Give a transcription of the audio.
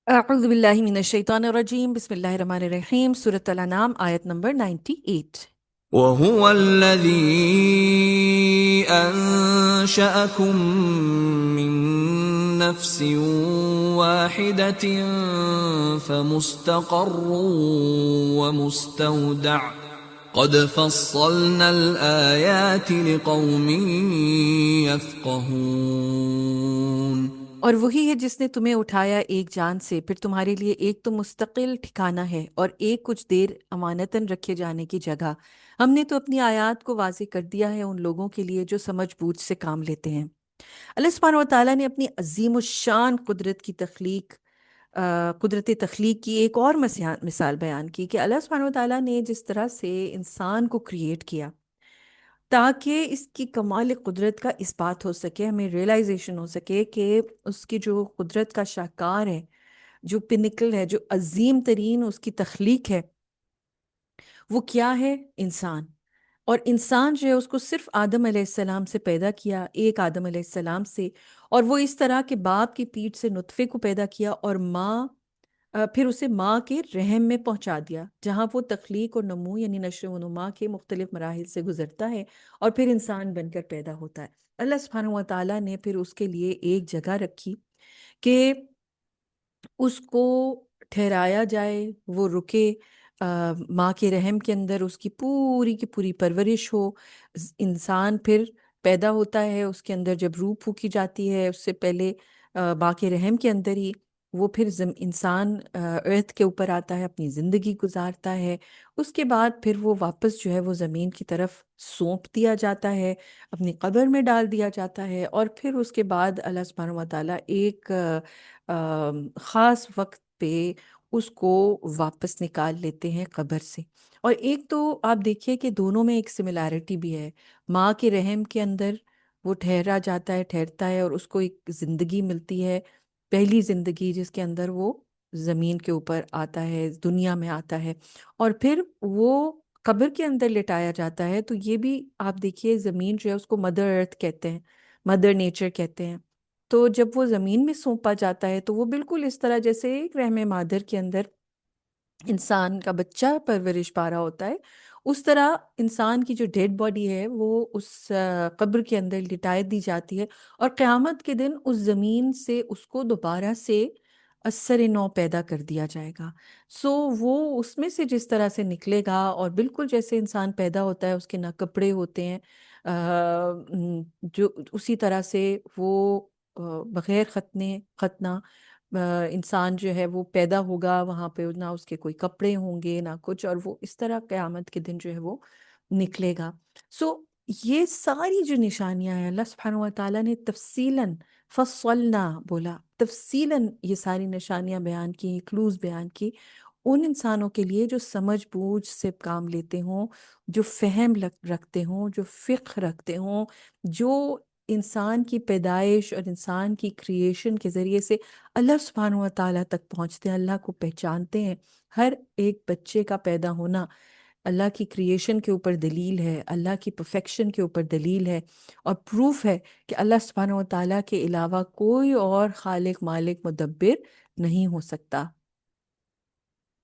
اعوذ باللہ من الشیطان الرجیم، بسم اللہ الرحمن الرحیم۔ سورۃ الانعام آیت نمبر 98۔ وهو الذي أنشأكم من نفس واحدة فمستقر ومستودع قد فصلنا الآيات لقوم يفقهون۔ اور وہی ہے جس نے تمہیں اٹھایا ایک جان سے، پھر تمہارے لیے ایک تو مستقل ٹھکانہ ہے اور ایک کچھ دیر امانتاً رکھے جانے کی جگہ۔ ہم نے تو اپنی آیات کو واضح کر دیا ہے ان لوگوں کے لیے جو سمجھ بوجھ سے کام لیتے ہیں۔ اللہ سبحانہ و تعالیٰ نے اپنی عظیم الشان قدرت تخلیق کی ایک اور مثال بیان کی کہ اللہ سبحانہ و تعالیٰ نے جس طرح سے انسان کو کریٹ کیا تاکہ اس کی کمال قدرت کا اثبات ہو سکے، ہمیں ریئلائزیشن ہو سکے کہ اس کی جو قدرت کا شاہکار ہے، جو پنکل ہے، جو عظیم ترین اس کی تخلیق ہے، وہ کیا ہے؟ انسان۔ اور انسان جو ہے اس کو صرف آدم علیہ السلام سے پیدا کیا، ایک آدم علیہ السلام سے، اور وہ اس طرح کہ باپ کی پیٹھ سے نطفے کو پیدا کیا اور پھر اسے ماں کے رحم میں پہنچا دیا، جہاں وہ تخلیق اور نمو یعنی نشو و نما کے مختلف مراحل سے گزرتا ہے اور پھر انسان بن کر پیدا ہوتا ہے۔ اللہ سبحانہ و تعالیٰ نے پھر اس کے لیے ایک جگہ رکھی کہ اس کو ٹھہرایا جائے، وہ رکے، ماں کے رحم کے اندر اس کی پوری پرورش ہو۔ انسان پھر پیدا ہوتا ہے، اس کے اندر جب روح پھونکی جاتی ہے، اس سے پہلے ماں کے رحم کے اندر ہی وہ پھر انسان ارتھ کے اوپر آتا ہے، اپنی زندگی گزارتا ہے۔ اس کے بعد پھر وہ واپس جو ہے وہ زمین کی طرف سونپ دیا جاتا ہے، اپنی قبر میں ڈال دیا جاتا ہے، اور پھر اس کے بعد اللہ سبحانہ و تعالیٰ ایک خاص وقت پہ اس کو واپس نکال لیتے ہیں قبر سے۔ اور ایک تو آپ دیکھیے کہ دونوں میں ایک سملیرٹی بھی ہے۔ ماں کے رحم کے اندر وہ ٹھہرتا ہے اور اس کو ایک زندگی ملتی ہے، پہلی زندگی جس کے اندر وہ زمین کے اوپر آتا ہے، دنیا میں آتا ہے، اور پھر وہ قبر کے اندر لٹایا جاتا ہے۔ تو یہ بھی آپ دیکھیے، زمین جو ہے اس کو مدر ارتھ کہتے ہیں، مدر نیچر کہتے ہیں۔ تو جب وہ زمین میں سونپا جاتا ہے تو وہ بالکل اس طرح جیسے ایک رحم مادر کے اندر انسان کا بچہ پرورش پا رہا ہوتا ہے، اس طرح انسان کی جو ڈیڈ باڈی ہے وہ اس قبر کے اندر لٹائے دی جاتی ہے، اور قیامت کے دن اس زمین سے اس کو دوبارہ سے اثر نو پیدا کر دیا جائے گا۔ وہ اس میں سے جس طرح سے نکلے گا، اور بالکل جیسے انسان پیدا ہوتا ہے اس کے نہ کپڑے ہوتے ہیں، جو اسی طرح سے وہ بغیر ختنہ انسان جو ہے وہ پیدا ہوگا، وہاں پہ نہ اس کے کوئی کپڑے ہوں گے نہ کچھ، اور وہ اس طرح قیامت کے دن جو ہے وہ نکلے گا۔ یہ ساری جو نشانیاں ہیں، اللہ سبحانہ و تعالیٰ نے تفصیلاً فصلنا بولا، تفصیلاً یہ ساری نشانیاں بیان کی، کلوز بیان کی ان انسانوں کے لیے جو سمجھ بوجھ سے کام لیتے ہوں، جو فہم رکھتے ہوں، جو فقہ رکھتے ہوں، جو انسان کی پیدائش اور انسان کی کریشن کے ذریعے سے اللہ سبحانہ و تعالیٰ تک پہنچتے ہیں، اللہ کو پہچانتے ہیں۔ ہر ایک بچے کا پیدا ہونا اللہ کی کریشن کے اوپر دلیل ہے، اللہ کی پرفیکشن کے اوپر دلیل ہے، اور پروف ہے کہ اللہ سبحانہ و تعالیٰ کے علاوہ کوئی اور خالق، مالک، مدبر نہیں ہو سکتا۔